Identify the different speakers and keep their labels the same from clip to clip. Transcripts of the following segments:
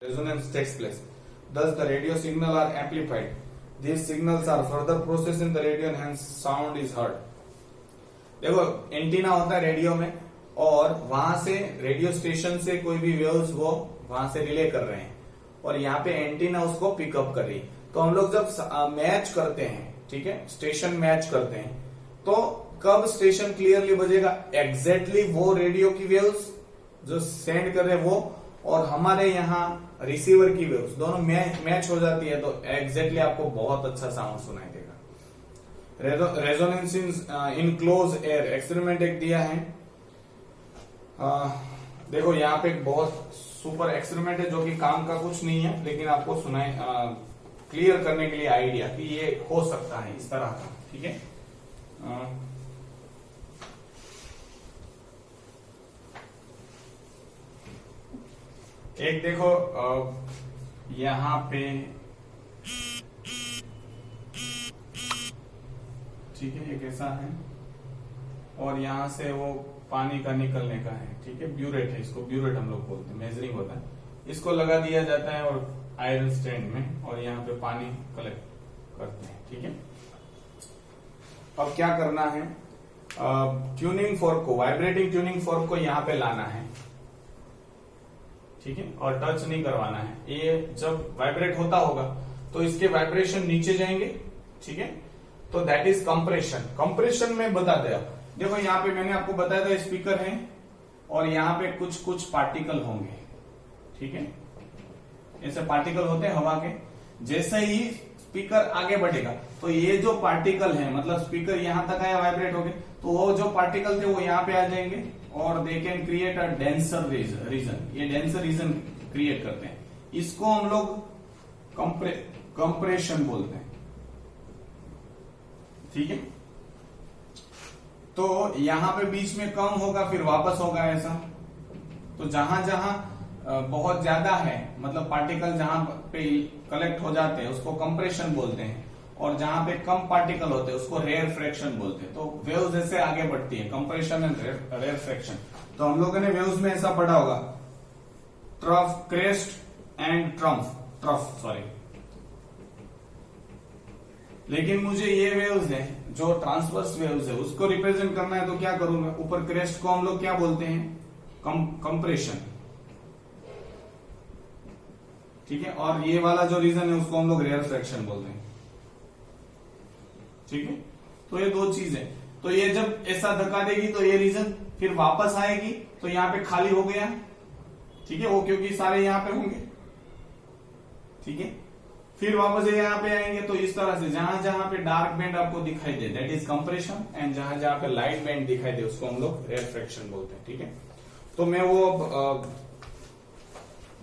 Speaker 1: resonance takes place. Thus, the radio signal are amplified. These signals are further processed in the radio and hence sound is heard. देखो antenna होता है radio में और वहां से radio station से कोई भी वेव्स वो वहां से रिले कर रहे हैं और यहाँ पे एंटीना उसको पिकअप कर रही है। तो हम लोग जब मैच करते हैं, ठीक है, स्टेशन मैच करते हैं, तो कब स्टेशन क्लियरली बजेगा? एग्जैक्टली वो रेडियो की वेव्स जो सेंड कर रहे हैं वो और हमारे यहाँ रिसीवर की वेव्स दोनों मैच हो जाती है, तो एग्जैक्टली आपको बहुत अच्छा साउंड सुनाई देगा। Resonance in close air experiment एक दिया है। देखो यहाँ पे एक बहुत सुपर एक्सपेरिमेंट है जो कि काम का कुछ नहीं है, लेकिन आपको सुनाई क्लियर करने के लिए आइडिया कि ये हो सकता है इस तरह का, ठीक है। एक देखो यहाँ पे, ठीक है, एक ऐसा है और यहां से वो पानी का निकलने का है, ठीक है, ब्यूरेट है, इसको ब्यूरेट हम लोग बोलते हैं, मेजरिंग होता है, इसको लगा दिया जाता है और आयरन स्टैंड में और यहाँ पे पानी कलेक्ट करते हैं, ठीक है। अब क्या करना है, ट्यूनिंग फोर्क को, वाइब्रेटिंग ट्यूनिंग फोर्क को यहाँ पे लाना है, ठीक है, और टच नहीं करवाना है। ये जब वाइब्रेट होता होगा तो इसके वाइब्रेशन नीचे जाएंगे, ठीक है, तो दैट इज कंप्रेशन। कंप्रेशन में बताते हैं, देखो यहाँ पे मैंने आपको बताया था स्पीकर है और यहाँ पे कुछ कुछ पार्टिकल होंगे, ठीक है, ऐसे पार्टिकल होते हैं हवा के। जैसे ही स्पीकर आगे बढ़ेगा तो ये जो पार्टिकल है, मतलब स्पीकर यहां तक आया वाइब्रेट हो गए, तो वो जो पार्टिकल थे वो यहाँ पे आ जाएंगे और they can create a denser region. ये डेंसर रीजन क्रिएट करते हैं, इसको हम लोग कंप्रेशन बोलते हैं, ठीक है। तो यहां पे बीच में कम होगा फिर वापस होगा ऐसा। तो जहां जहां बहुत ज्यादा है, मतलब पार्टिकल जहां पे कलेक्ट हो जाते हैं उसको कंप्रेशन बोलते हैं, और जहां पे कम पार्टिकल होते हैं उसको रेयर फ्रैक्शन बोलते हैं। तो वेव्स ऐसे आगे बढ़ती है, कंप्रेशन एंड रेयर फ्रैक्शन। तो हम लोगों ने वेव्स में ऐसा पढ़ा होगा, trough, crest and trough sorry. लेकिन मुझे ये वेव्स है जो ट्रांसवर्स वेव्स है उसको रिप्रेजेंट करना है, तो क्या करूं मैं? ऊपर क्रेस्ट को हम लोग क्या बोलते हैं? कंप्रेशन, ठीक है, और ये वाला जो रीजन है उसको हम लोग रेयर फ्रैक्शन बोलते हैं, ठीक है। तो ये दो चीज है। तो ये जब ऐसा धक्का देगी तो ये रीजन फिर वापस आएगी, तो यहाँ पे खाली हो गया, ठीक है, वो क्योंकि सारे यहाँ पे होंगे, ठीक है। फिर वापस ये यहाँ पे आएंगे, तो इस तरह से जहां जहां पे डार्क बैंड आपको दिखाई दे दैट इज कंप्रेशन, एंड जहां जहां पे लाइट बैंड दिखाई दे उसको हम लोग रेयर फ्रैक्शन बोलते हैं, ठीक है। तो मैं वो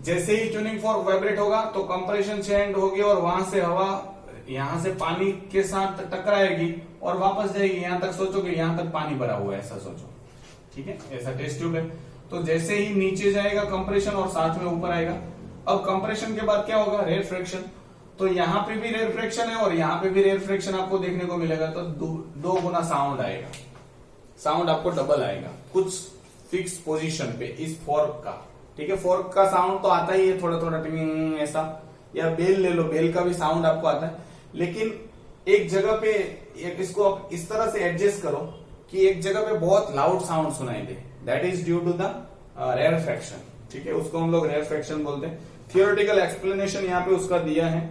Speaker 1: जैसे ही ट्यूनिंग फॉर्क वाइब्रेट होगा तो कंप्रेशन चेंज होगी और वहां से हवा यहां से पानी के साथ टकराएगी और वापस जाएगी यहां तक। सोचो कि यहां तक पानी भरा हुआ है, ऐसा सोचो, ठीक है, ऐसा टेस्ट ट्यूब है। तो जैसे ही नीचे जाएगा कंप्रेशन और साथ में ऊपर आएगा। अब कंप्रेशन के बाद क्या होगा? Rarefaction. तो यहाँ पे भी रेयर फ्रैक्शन है और यहाँ पे भी रेयर फ्रैक्शन आपको देखने को मिलेगा, तो दो गुना साउंड आएगा, साउंड आपको डबल आएगा कुछ फिक्स पोजीशन पे इस फोर्क का, ठीक है। फोर्क का साउंड तो आता ही है थोड़ा थोड़ा टिंग ऐसा, या बेल ले लो, बेल का भी साउंड आपको आता है, लेकिन एक जगह पे इसको आप इस तरह से एडजस्ट करो कि एक जगह पे बहुत लाउड साउंड सुनाई दे, that is due to the rarefaction, ठीक है, उसको हम लोग रेयर फ्रैक्शन बोलते हैं। थियोरेटिकल एक्सप्लेनेशन यहाँ पे उसका दिया है,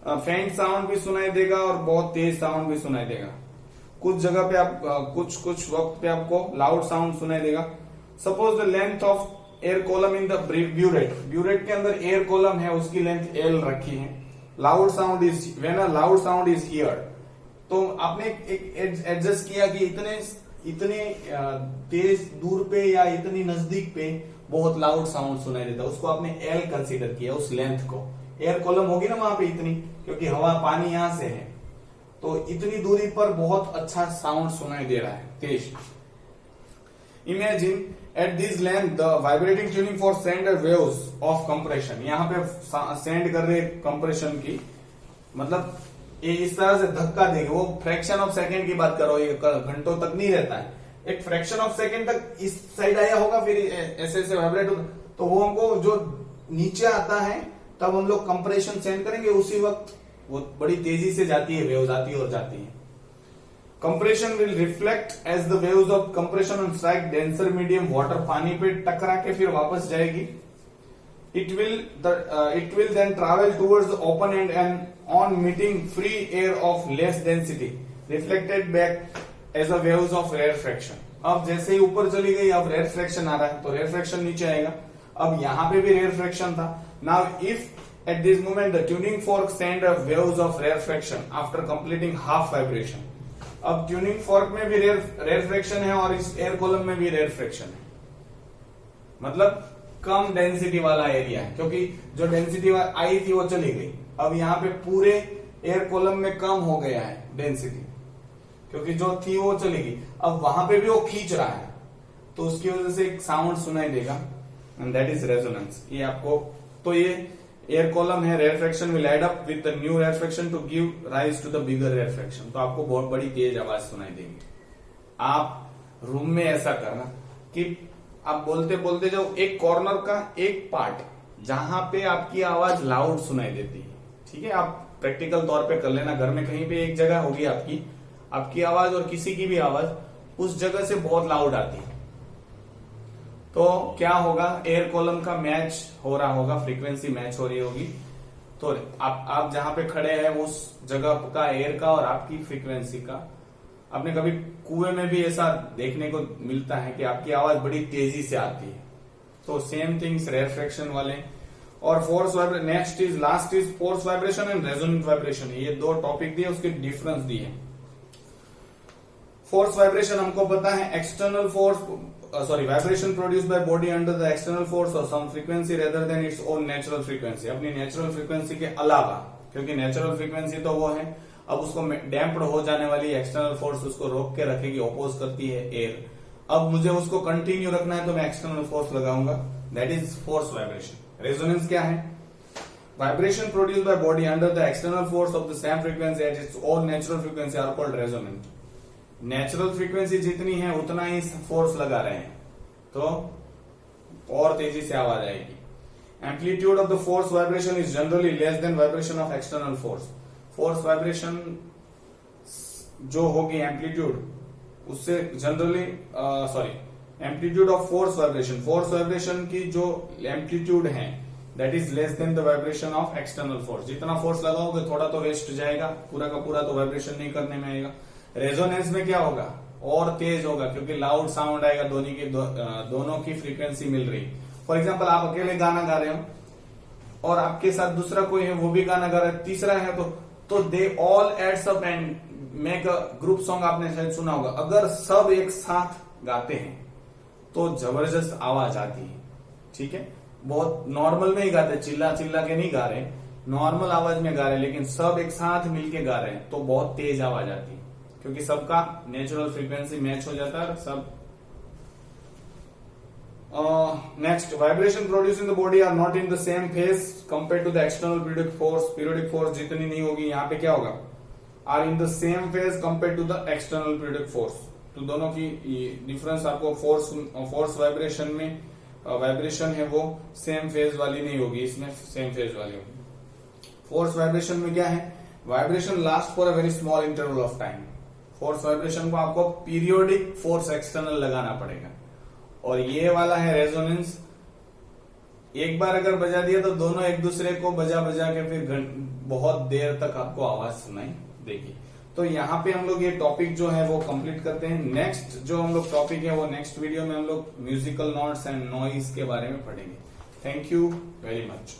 Speaker 1: फेंट साउंड भी सुनाई देगा और बहुत तेज साउंड भी सुनाई देगा। कुछ जगह पे आप कुछ वक्त पे आपको लाउड साउंड सुनाई देगा। Suppose the length of air column in the burette के अंदर एयर कॉलम है, उसकी लेंथ एल रखी है। Loud sound is when a loud sound is heard, तो आपने एक एडजस्ट किया कि इतने तेज दूर पे या इतनी नजदीक पे बहुत लाउड साउंड सुनाई देता है, उसको आपने एल कंसीडर किया, उस लेंथ को। एयर कॉलम होगी ना वहां पे इतनी, क्योंकि हवा पानी यहां से है, तो इतनी दूरी पर बहुत अच्छा साउंड सुनाई दे रहा है, तेज। Imagine at this length the vibrating tuning fork send waves of compression, यहाँ पे सेंड कर रहे कंप्रेशन की, मतलब ये इस तरह से धक्का देंगे। वो फ्रैक्शन ऑफ सेकंड की बात करो, ये घंटों तक नहीं रहता है, एक फ्रैक्शन ऑफ सेकंड तक इस साइड आया होगा, फिर ऐसे ऐसे वाइब्रेट होगा, तो वो हमको जो नीचे आता है तब हम लोग कंप्रेशन सेंड करेंगे, उसी वक्त वो बड़ी तेजी से जाती है, वेव्स आती है और जाती है। Compression will reflect as the waves of compression on strike denser medium water, पानी पे टकरा के फिर वापस जाएगी। It will then travel towards the open end and on meeting free air of less density reflected back as a waves of rarefaction। अब जैसे ही ऊपर चली गई अब rarefaction आ रहा है तो rarefaction नीचे आएगा। अब यहां पे भी rarefaction था। Now if at this moment the tuning fork send a waves of rarefaction after completing half vibration, अब tuning fork में भी rarefaction है और इस air column में भी rarefaction है, मतलब कम डेंसिटी वाला एरिया है, क्योंकि जो डेंसिटी आई थी वो चली गई। अब यहाँ पे पूरे एयर कॉलम में कम हो गया है डेंसिटी, क्योंकि जो थी वो चली गई। अब वहां पे भी वो खींच रहा है तो उसकी वजह से एक साउंड सुनाई देगा एंड दैट इज रेजोनेंस। ये आपको, तो ये एयर कॉलम है, rarefaction will add up with the new rarefaction to give rise to the bigger rarefaction, तो आपको बहुत बड़ी तेज आवाज सुनाई देगी। आप रूम में ऐसा करना कि आप बोलते बोलते जाओ, एक कॉर्नर का एक पार्ट जहां पे आपकी आवाज लाउड सुनाई देती है, ठीक है, आप प्रैक्टिकल तौर पे कर लेना। घर में कहीं पे एक जगह होगी आपकी आवाज और किसी की भी आवाज उस जगह से बहुत लाउड आती है, तो क्या होगा, एयर कॉलम का मैच हो रहा होगा, फ्रीक्वेंसी मैच हो रही होगी, तो आप जहां पे खड़े हैं उस जगह का एयर का और आपकी फ्रीक्वेंसी का, आपने कभी कुएं में भी ऐसा देखने को मिलता है कि आपकी आवाज बड़ी तेजी से आती है, तो सेम थिंग्स रेयरफैक्शन वाले। और force vibration, next is last is force vibration and resonant vibration. ये दो टॉपिक दिए, उसके डिफरेंस दिए। फोर्स वाइब्रेशन हमको पता है, external force, vibration produce by body under the external force और some frequency rather than its own natural frequency, अपनी नेचुरल फ्रीक्वेंसी के अलावा, क्योंकि नेचुरल फ्रीक्वेंसी तो वो है, अब उसको डैम्प्ड हो जाने वाली एक्सटर्नल फोर्स उसको रोक के रखेगी, ऑपोज करती है एयर। अब मुझे उसको कंटिन्यू रखना है तो मैं एक्सटर्नल फोर्स लगाऊंगा, that is force vibration. Resonance क्या है, vibration produced by body under the external force of the same frequency at its own natural frequency are called resonant. Natural frequency जितनी है उतना ही फोर्स लगा रहे हैं तो और तेजी से आवाज आएगी। Amplitude of the force vibration is generally less than vibration of external force. Force vibration जो होगी एम्पलीट्यूड उससे generally amplitude of force vibration की जो एम्पलीट्यूड है that is less than the vibration of external force. जितना force लगाओगे थोड़ा तो वेस्ट जाएगा, पूरा का पूरा तो वाइब्रेशन नहीं करने में आएगा। रेजोनेंस में क्या होगा, और तेज होगा, क्योंकि लाउड साउंड आएगा, दोनों की फ्रीक्वेंसी मिल रही। फॉर एग्जाम्पल आप अकेले गाना गा रहे हो और आपके साथ दूसरा कोई है वो भी गाना गा रहा है, तीसरा है तो they all adds up and make a group song. आपने शायद सुना होगा, अगर सब एक साथ गाते हैं तो जबरदस्त आवाज आती है, ठीक है। बहुत नॉर्मल में ही गाते, चिल्ला चिल्ला के नहीं गा रहे, नॉर्मल आवाज में गा रहे, लेकिन सब एक साथ मिलके गा रहे हैं तो बहुत तेज आवाज आती है, क्योंकि सबका नेचुरल फ्रीक्वेंसी मैच हो जाता है सब। Next, vibration produce in the body are not in the same phase compare to the external periodic force. Periodic force जितनी नहीं होगी, यहाँ पे क्या होगा, are in the same phase compare to the external periodic force. तो दोनों की डिफरेंस आपको फोर्स वाइब्रेशन में वाइब्रेशन है वो सेम फेज वाली नहीं होगी, इसमें सेम फेज वाली होगी। फोर्स वाइब्रेशन में क्या है, vibration last for a very small interval of time. Force vibration को आपको पीरियोडिक फोर्स एक्सटर्नल लगाना पड़ेगा, और ये वाला है रेजोनेंस, एक बार अगर बजा दिया तो दोनों एक दूसरे को बजा बजा के फिर बहुत देर तक आपको आवाज सुनाई देगी। तो यहाँ पे हम लोग ये टॉपिक जो है वो कंप्लीट करते हैं। नेक्स्ट जो हम लोग टॉपिक है वो नेक्स्ट वीडियो में हम लोग म्यूजिकल नोट्स एंड नॉइज के बारे में पढ़ेंगे। Thank you very much.